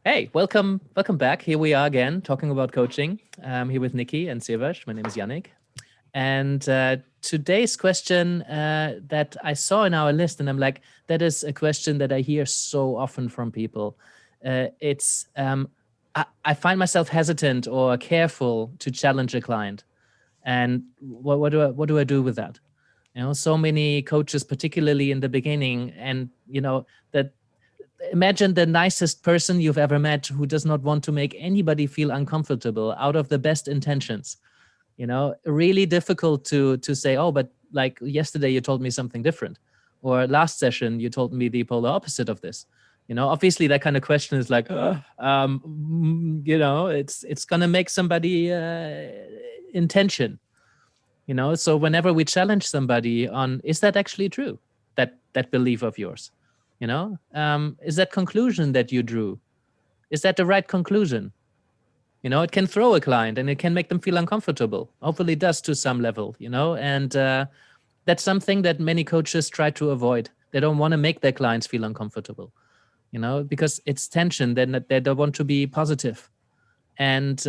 Hey, welcome back. Here we are again talking about coaching. I'm here with Nicki and Siawash. My name is Yannick. And today's question that I saw in our list, and I'm like, that is a question that I hear so often from people. I find myself hesitant or careful to challenge a client. And what do I do with that? So many coaches, particularly in the beginning, and that imagine the nicest person you've ever met who does not want to make anybody feel uncomfortable out of the best intentions. Really difficult to say, oh, but like yesterday you told me something different, or last session you told me the polar opposite of this. Obviously that kind of question is like, it's gonna make somebody in tension. So whenever we challenge somebody on, is that actually true, that belief of yours? Is that conclusion that you drew, is that the right conclusion? It can throw a client and it can make them feel uncomfortable. Hopefully it does to some level, and that's something that many coaches try to avoid. They don't want to make their clients feel uncomfortable, because it's tension. They don't want to be positive. And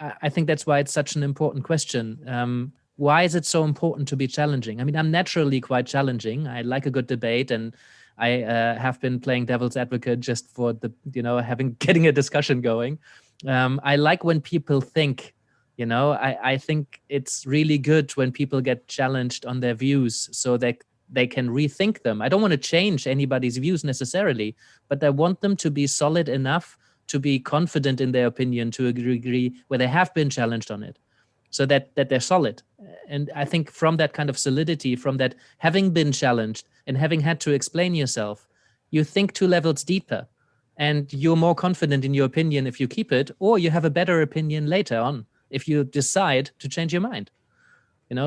I think that's why it's such an important question. Why is it so important to be challenging? I mean, I'm naturally quite challenging. I like a good debate, and I have been playing devil's advocate just for the, getting a discussion going. I like when people think, I think it's really good when people get challenged on their views so that they can rethink them. I don't want to change anybody's views necessarily, but I want them to be solid enough to be confident in their opinion to a degree where they have been challenged on it, so that they're solid. And I think from that kind of solidity, from that having been challenged and having had to explain yourself, you think 2 levels deeper, and you're more confident in your opinion if you keep it, or you have a better opinion later on if you decide to change your mind.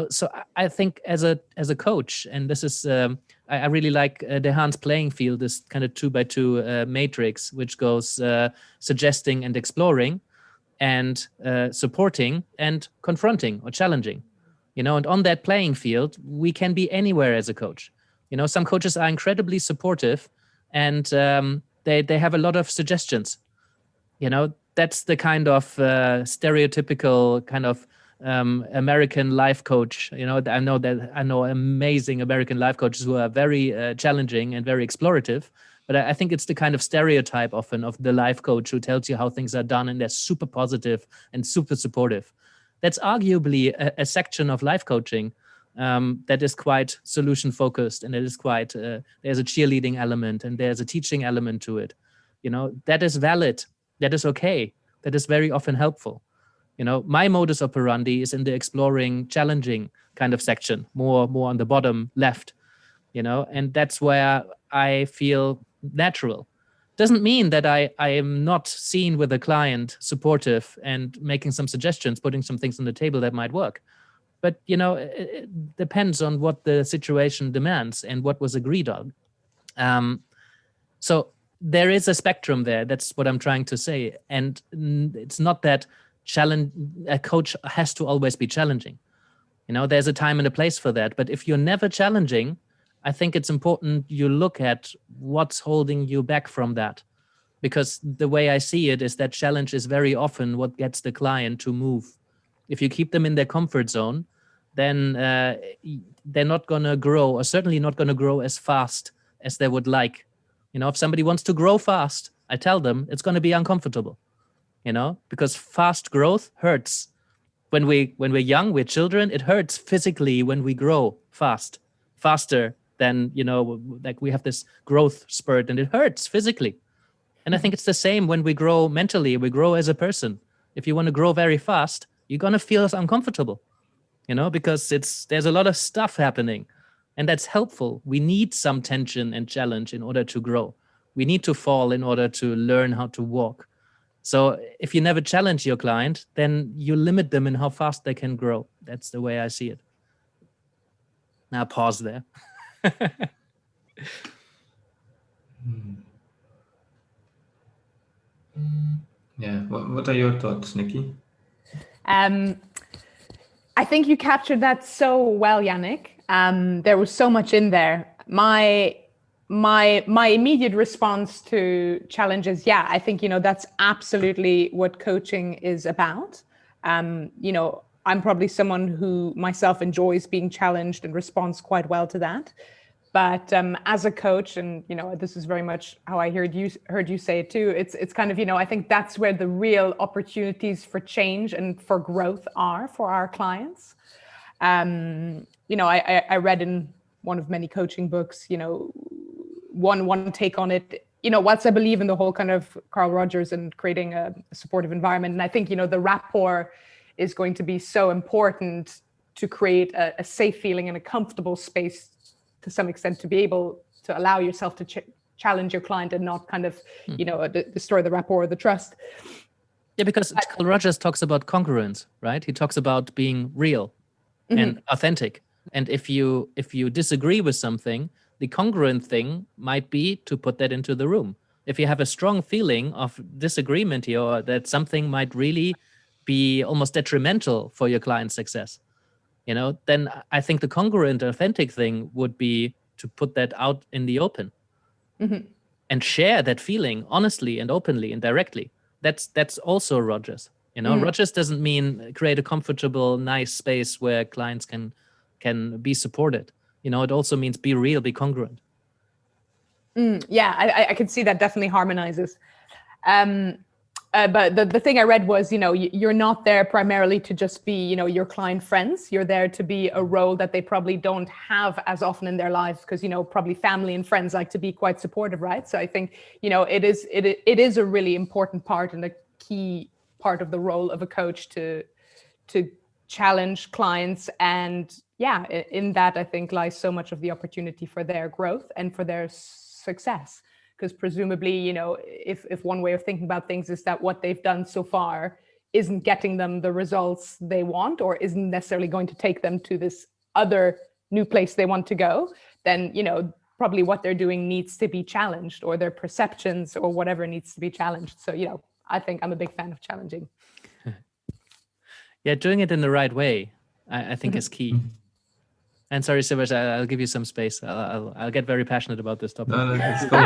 So I think as a coach, and this is I really like Dehaan's playing field, this kind of 2x2 matrix, which goes suggesting and exploring, and supporting and confronting or challenging. And on that playing field, we can be anywhere as a coach. Some coaches are incredibly supportive, and they have a lot of suggestions. That's the kind of stereotypical kind of American life coach. I know amazing American life coaches who are very challenging and very explorative. But I think it's the kind of stereotype often of the life coach who tells you how things are done, and they're super positive and super supportive. That's arguably a section of life coaching that is quite solution focused, and it is quite there's a cheerleading element and there's a teaching element to it. That is valid. That is okay. That is very often helpful. My modus operandi is in the exploring, challenging kind of section, more on the bottom left. And that's where I feel natural. Doesn't mean that I am not seen with a client, supportive and making some suggestions, putting some things on the table that might work. But, it depends on what the situation demands and what was agreed on. So there is a spectrum there. That's what I'm trying to say. And it's not that a coach has to always be challenging. There's a time and a place for that. But if you're never challenging, I think it's important you look at what's holding you back from that. Because the way I see it is that challenge is very often what gets the client to move. If you keep them in their comfort zone, then they're not going to grow, or certainly not going to grow as fast as they would like. If somebody wants to grow fast, I tell them it's going to be uncomfortable, because fast growth hurts. When we're young, we're children, it hurts physically when we grow faster than, like we have this growth spurt, and it hurts physically. And I think it's the same when we grow mentally, we grow as a person. If you want to grow very fast, you're going to feel uncomfortable, because there's a lot of stuff happening, and that's helpful. We need some tension and challenge in order to grow. We need to fall in order to learn how to walk. So if you never challenge your client, then you limit them in how fast they can grow. That's the way I see it. Now pause there. Yeah. What are your thoughts, Nicki? I think you captured that so well, Yannick. There was so much in there. My my immediate response to challenges, yeah, I think, that's absolutely what coaching is about. I'm probably someone who myself enjoys being challenged and responds quite well to that. But as a coach, and this is very much how I heard you say it too. It's kind of, I think that's where the real opportunities for change and for growth are for our clients. I read in one of many coaching books, one take on it. Whilst I believe in the whole kind of Carl Rogers and creating a supportive environment, and I think the rapport is going to be so important to create a safe feeling and a comfortable space to some extent to be able to allow yourself to challenge your client and not kind of destroy the rapport or the trust. Yeah, because Carl Rogers talks about congruence, right? He talks about being real and authentic. And if you disagree with something, the congruent thing might be to put that into the room. If you have a strong feeling of disagreement here, or that something might really be almost detrimental for your client's success, then I think the congruent, authentic thing would be to put that out in the open and share that feeling honestly and openly and directly. That's also Rogers. Rogers doesn't mean create a comfortable, nice space where clients can be supported. It also means be real, be congruent. Yeah, I can see that definitely harmonizes. But the thing I read was, you're not there primarily to just be, your client friends. You're there to be a role that they probably don't have as often in their lives because, probably family and friends like to be quite supportive, right? So I think, it is a really important part and a key part of the role of a coach to challenge clients. And yeah, in that, I think lies so much of the opportunity for their growth and for their success. Because presumably, if one way of thinking about things is that what they've done so far isn't getting them the results they want or isn't necessarily going to take them to this other new place they want to go, then, probably what they're doing needs to be challenged, or their perceptions or whatever needs to be challenged. So, I think I'm a big fan of challenging. Yeah, doing it in the right way, I think is key. And sorry, Siawash, I'll give you some space. I'll get very passionate about this topic. No, that's cool.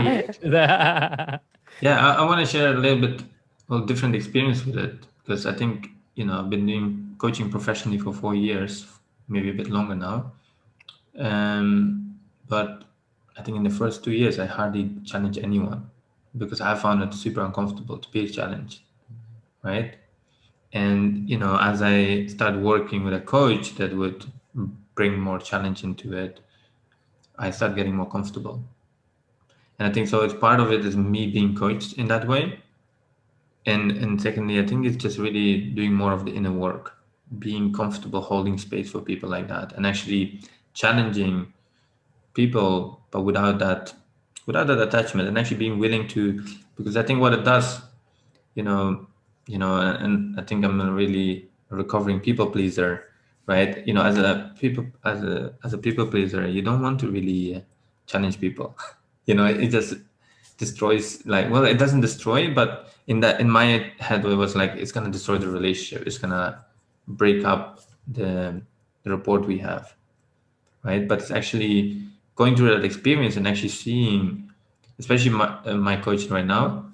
Yeah, I want to share a little bit of different experience with it, because I think, I've been doing coaching professionally for 4 years, maybe a bit longer now. But I think in the first 2 years, I hardly challenge anyone because I found it super uncomfortable to be challenged, right? And, as I started working with a coach that would bring more challenge into it, I started getting more comfortable. And I think so it's part of it is me being coached in that way. And secondly, I think it's just really doing more of the inner work, being comfortable holding space for people like that and actually challenging people, but without that attachment, and actually being willing to, because I think what it does, and I think I'm a really recovering people pleaser, right? As a people pleaser, you don't want to really challenge people. It just destroys, like, well, it doesn't destroy, but in my head it was like it's gonna destroy the relationship. It's gonna break up the rapport we have, right? But it's actually going through that experience and actually seeing, especially my coach right now,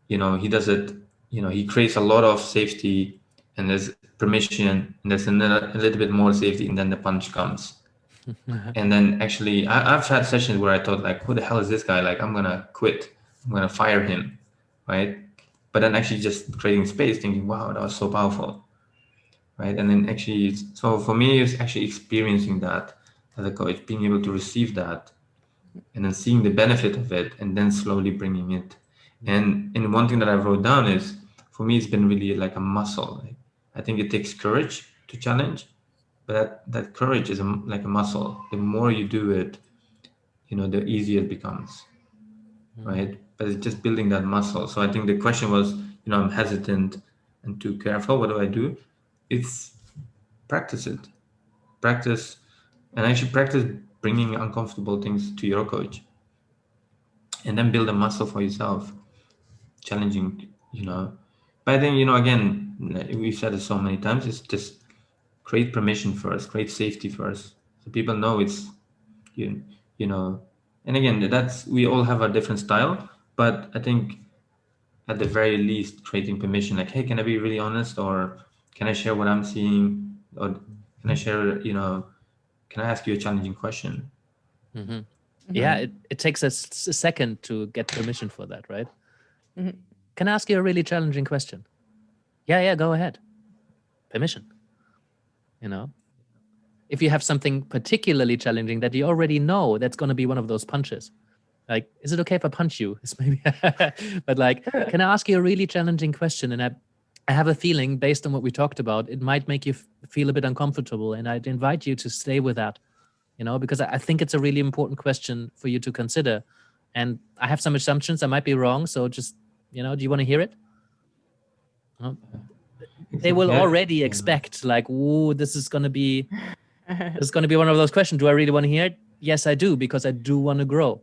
he does it, he creates a lot of safety, and there's permission, and there's a little bit more safety, and then the punch comes. And then actually I've had sessions where I thought, like, who the hell is this guy? Like, I'm gonna quit, I'm gonna fire him, right? But then actually just creating space, thinking, wow, that was so powerful, right? And then actually, so for me, it's actually experiencing that as a coach, being able to receive that, and then seeing the benefit of it, and then slowly bringing it. And one thing that I wrote down is, for me, it's been really like a muscle. Like, I think it takes courage to challenge, but that courage is like a muscle. The more you do it, the easier it becomes, right? But it's just building that muscle. So I think the question was, I'm hesitant and too careful. What do I do? It's practice it. Practice, and actually practice bringing uncomfortable things to your coach, and then build a muscle for yourself, challenging, But I think, again, we've said it so many times, it's just create permission first, create safety first, so people know it's, you know, And again, we all have a different style, but I think at the very least creating permission, like, hey, can I be really honest, or can I share what I'm seeing, or can I share, can I ask you a challenging question? Yeah, it takes a second to get permission for that, right? Mm-hmm. Can I ask you a really challenging question? Yeah, go ahead. Permission. If you have something particularly challenging that you already know that's going to be one of those punches, like, is it okay if I punch you? It's maybe, but like, can I ask you a really challenging question? And I have a feeling, based on what we talked about, it might make you feel a bit uncomfortable, and I'd invite you to stay with that, because I think it's a really important question for you to consider. And I have some assumptions. I might be wrong, so just, do you want to hear it? They will already expect, like, "Ooh, this is going to be one of those questions. Do I really want to hear it? Yes, I do, because I do want to grow."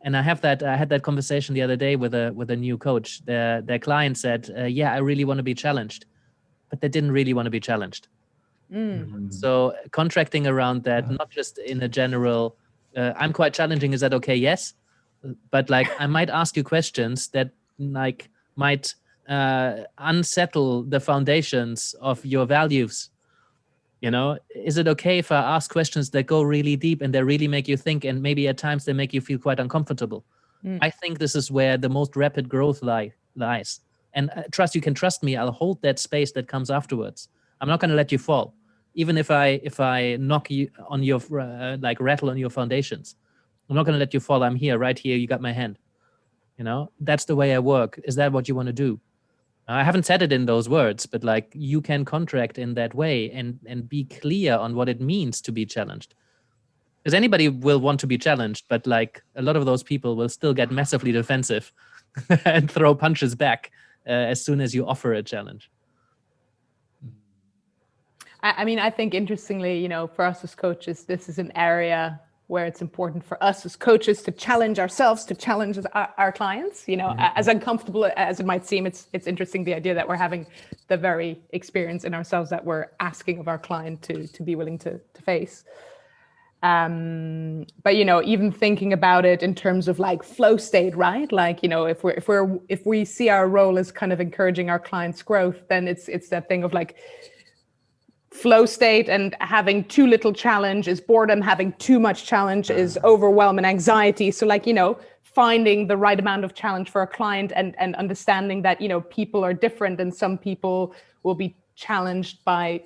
And I had that conversation the other day with a new coach. Their client said, "Yeah, I really want to be challenged," but they didn't really want to be challenged. So contracting around that, not just in a general, I'm quite challenging. Is that okay? Yes, but like, I might ask you questions that like might unsettle the foundations of your values. Is it okay if I ask questions that go really deep and they really make you think, and maybe at times they make you feel quite uncomfortable? I think this is where the most rapid growth lies. And you can trust me. I'll hold that space that comes afterwards. I'm not going to let you fall, even if I knock you on your like rattle on your foundations. I'm not going to let you fall. I'm here, right here. You got my hand. That's the way I work. Is that what you want to do? I haven't said it in those words, but like, you can contract in that way and be clear on what it means to be challenged. Because anybody will want to be challenged, but like, a lot of those people will still get massively defensive and throw punches back as soon as you offer a challenge. I mean, I think interestingly, for us as coaches, this is an area where it's important for us as coaches to challenge ourselves, to challenge our clients. As uncomfortable as it might seem, it's interesting, the idea that we're having the very experience in ourselves that we're asking of our client to be willing to face. But even thinking about it in terms of like flow state, right? Like, if we see our role as kind of encouraging our clients' growth, then it's that thing of like, flow state and having too little challenge is boredom, having too much challenge is overwhelm and anxiety. So like, finding the right amount of challenge for a client and understanding that, people are different, and some people will be challenged by,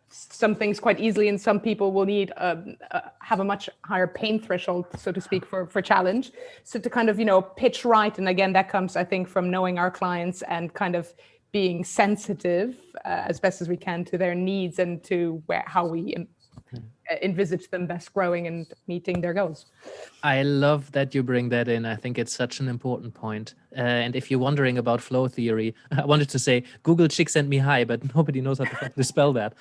some things quite easily, and some people will need have a much higher pain threshold, so to speak, for challenge. So to kind of, pitch right. And again, that comes, I think, from knowing our clients and kind of being sensitive as best as we can to their needs and to how we envisage them best growing and meeting their goals. I love that you bring that in. I think it's such an important point. And if you're wondering about flow theory, I wanted to say Google chick sent me hi, but nobody knows how to spell that.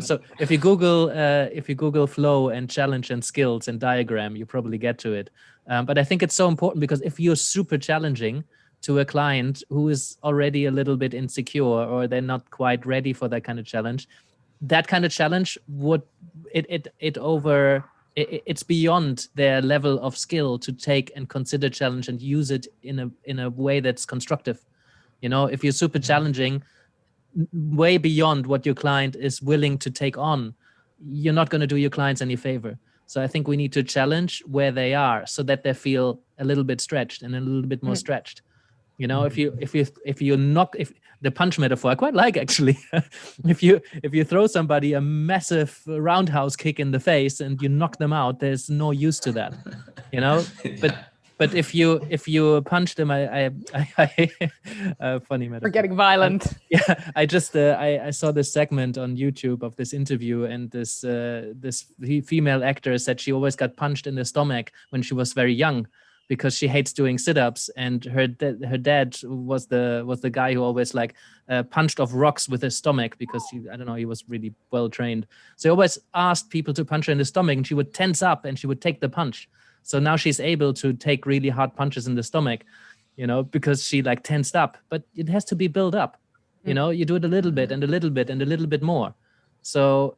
So if you Google flow and challenge and skills and diagram, you probably get to it. But I think it's so important, because if you're super challenging to a client who is already a little bit insecure, or they're not quite ready for that kind of challenge, it's beyond their level of skill to take and consider challenge and use it in a way that's constructive. If you're super challenging, way beyond what your client is willing to take on, you're not going to do your clients any favor. So I think we need to challenge where they are, so that they feel a little bit stretched and a little bit more stretched. If you knock, if the punch metaphor I quite like, actually, if you throw somebody a massive roundhouse kick in the face and you knock them out, there's no use to that, But if you punch them, I funny metaphor. We're getting violent. I saw this segment on YouTube of this interview, and this female actor said she always got punched in the stomach when she was very young, because she hates doing sit-ups, and her dad was the guy who always punched off rocks with his stomach, because he was really well trained. So he always asked people to punch her in the stomach, and she would tense up and she would take the punch. So now she's able to take really hard punches in the stomach, because she tensed up. But it has to be built up. You do it a little bit and a little bit and a little bit more. So,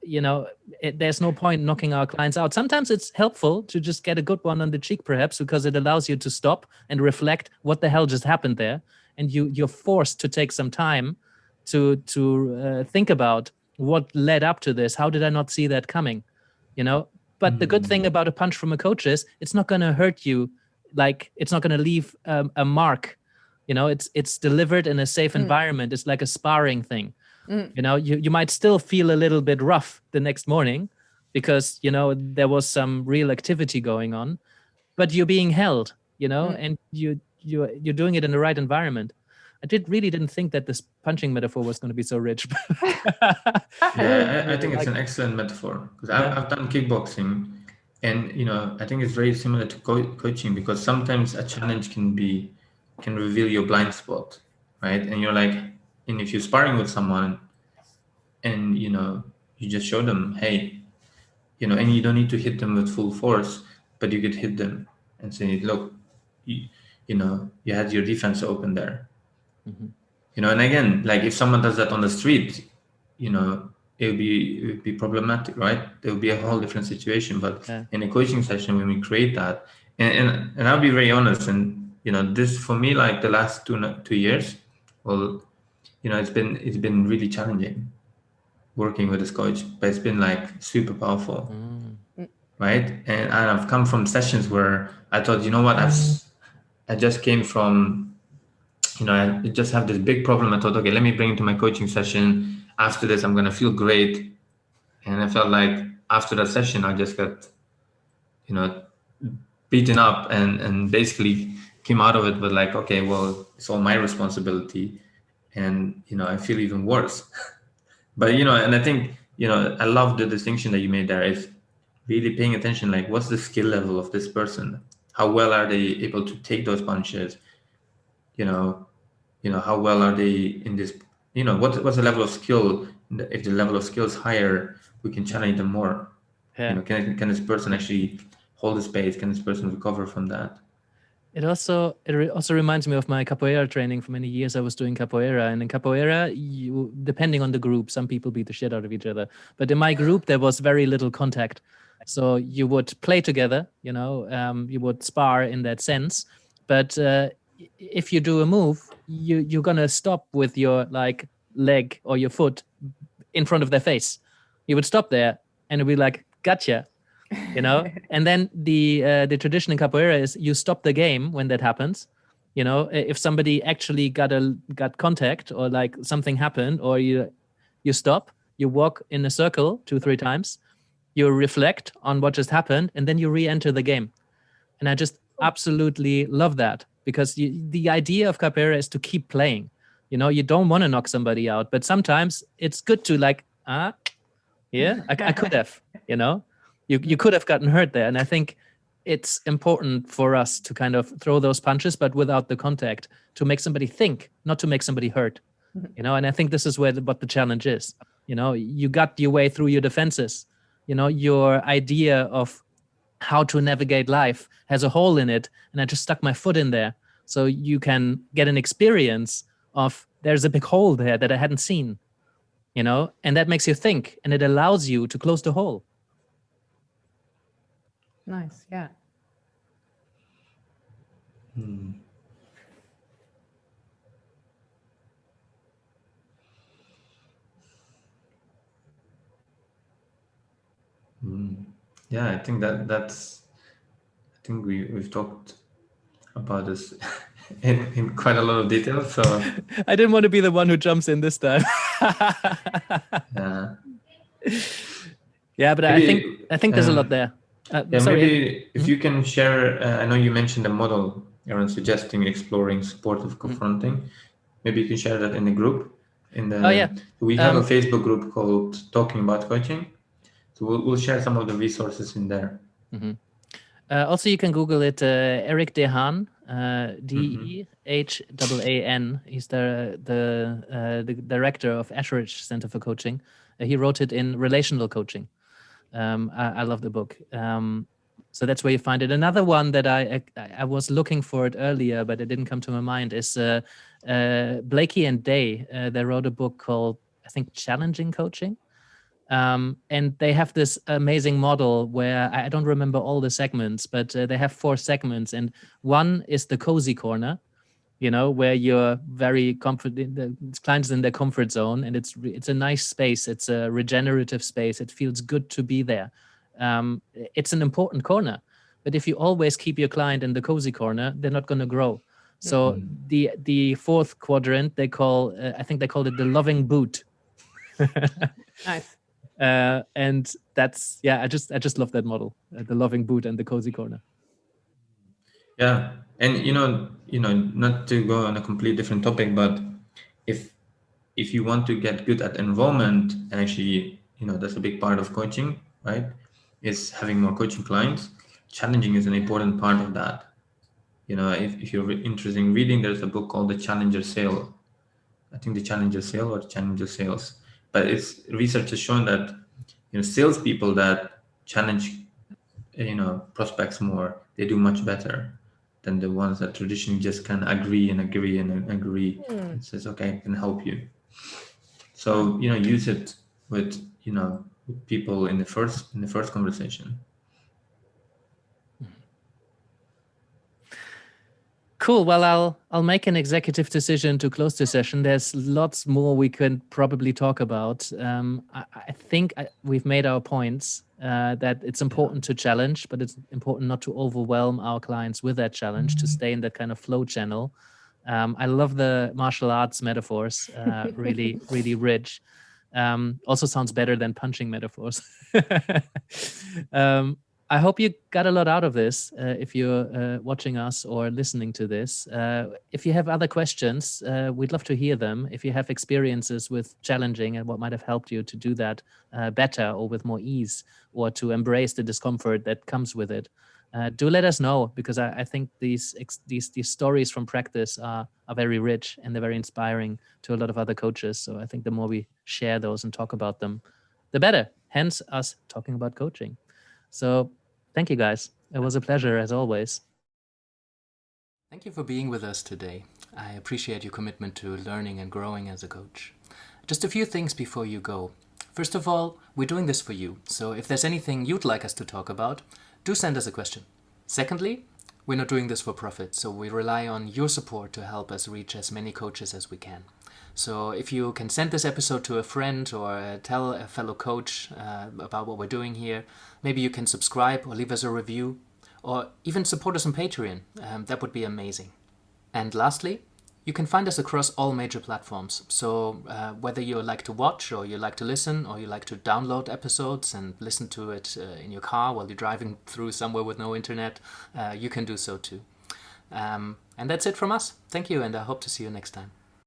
there's no point knocking our clients out. Sometimes it's helpful to just get a good one on the cheek, perhaps, because it allows you to stop and reflect what the hell just happened there. And you're forced to take some time to think about what led up to this. How did I not see that coming? But the good thing about a punch from a coach is it's not going to hurt you. Like, it's not going to leave a mark. It's delivered in a safe environment. It's like a sparring thing. You might still feel a little bit rough the next morning because, there was some real activity going on, but you're being held, and you're doing it in the right environment. I really didn't think that this punching metaphor was going to be so rich. Yeah, I think it's an excellent metaphor because I've done kickboxing, and I think it's very similar to coaching, because sometimes a challenge can reveal your blind spot, right? And you're like, and if you're sparring with someone, and you just show them, hey, and you don't need to hit them with full force, but you could hit them and say, look, you had your defense open there. And again, like if someone does that on the street, it would be problematic, right? There would be a whole different situation. But in a coaching session, when we create that, and I'll be very honest, and this for me, like the last 2 years, well, it's been really challenging working with this coach, but it's been like super powerful, right? And I've come from sessions where I thought, what, I just came from, I just have this big problem. I thought, okay, let me bring it to my coaching session. After this, I'm going to feel great. And I felt like after that session, I just got, beaten up and basically came out of it with like, okay, well, it's all my responsibility. And, I feel even worse. But, and I think, I love the distinction that you made there is really paying attention, like what's the skill level of this person? How well are they able to take those punches? How well are they in this, what's the level of skill? If the level of skill is higher, we can challenge them more. Yeah. Can this person actually hold the space? Can this person recover from that? It also reminds me of my capoeira training. For many years I was doing capoeira, and in capoeira, depending on the group, some people beat the shit out of each other. But in my group, there was very little contact. So you would play together, you would spar in that sense. But if you do a move, you're gonna stop with your like leg or your foot in front of their face. You would stop there and it'd be like, gotcha. And then the tradition in capoeira is you stop the game when that happens. If somebody actually got contact or like something happened, or you stop, you walk in a circle 2-3 times, you reflect on what just happened, and then you re-enter the game. And I just absolutely love that, because the idea of capoeira is to keep playing. You don't want to knock somebody out, but sometimes it's good to like, I could have, You could have gotten hurt there. And I think it's important for us to kind of throw those punches, but without the contact, to make somebody think, not to make somebody hurt. And I think this is what the challenge is. You got your way through your defenses. Your idea of how to navigate life has a hole in it, and I just stuck my foot in there. So you can get an experience of there's a big hole there that I hadn't seen, and that makes you think, and it allows you to close the hole. Nice, yeah. Yeah, I think that's. I think we've talked about this in quite a lot of detail. So I didn't want to be the one who jumps in this time. Yeah, but maybe, I think there's a lot there. Maybe if you can share, I know you mentioned a model around suggesting, exploring, supportive, confronting. Maybe you can share that in the group. We have a Facebook group called Talking About Coaching. So we'll share some of the resources in there. Also, you can Google it, Eric Dehaan, Dehaan. He's the director of Ashridge Center for Coaching. He wrote it in Relational Coaching. I love the book. So that's where you find it. Another one that I was looking for it earlier, but it didn't come to my mind, is Blakey and Day. They wrote a book called, I think, Challenging Coaching. And they have this amazing model where I don't remember all the segments, but they have 4 segments, and one is the cozy corner, where you're very confident, the clients in their comfort zone, and it's a nice space. It's a regenerative space. It feels good to be there. It's an important corner, but if you always keep your client in the cozy corner, they're not going to grow. So the 4th quadrant I think they called it the loving boot. Nice. And that's I just love that model, the loving boot and the cozy corner. Yeah, and not to go on a completely different topic, but if you want to get good at involvement, and actually, that's a big part of coaching, right? Is having more coaching clients. Challenging is an important part of that. If you're interested in reading, there's a book called The Challenger Sale. I think The Challenger Sale or Challenger Sales. But research has shown that salespeople that challenge prospects more, they do much better than the ones that traditionally just kind of agree and agree and agree and says, okay, I can help you. So use it with with people in the first conversation. Cool. Well, I'll make an executive decision to close the session. There's lots more we can probably talk about. I think we've made our points, that it's important to challenge, but it's important not to overwhelm our clients with that challenge, to stay in that kind of flow channel. I love the martial arts metaphors, really, really rich. Also sounds better than punching metaphors. I hope you got a lot out of this, if you're watching us or listening to this. If you have other questions, we'd love to hear them. If you have experiences with challenging and what might have helped you to do that better or with more ease, or to embrace the discomfort that comes with it, do let us know, because I think these stories from practice are very rich, and they're very inspiring to a lot of other coaches. So I think the more we share those and talk about them, the better. Hence us talking about coaching. So thank you, guys. It was a pleasure, as always. Thank you for being with us today. I appreciate your commitment to learning and growing as a coach. Just a few things before you go. First of all, we're doing this for you. So if there's anything you'd like us to talk about, do send us a question. Secondly, we're not doing this for profit, so we rely on your support to help us reach as many coaches as we can. So if you can send this episode to a friend, or tell a fellow coach about what we're doing here, maybe you can subscribe or leave us a review, or even support us on Patreon. That would be amazing. And lastly, you can find us across all major platforms. So whether you like to watch, or you like to listen, or you like to download episodes and listen to it in your car while you're driving through somewhere with no internet, you can do so too. And that's it from us. Thank you, and I hope to see you next time.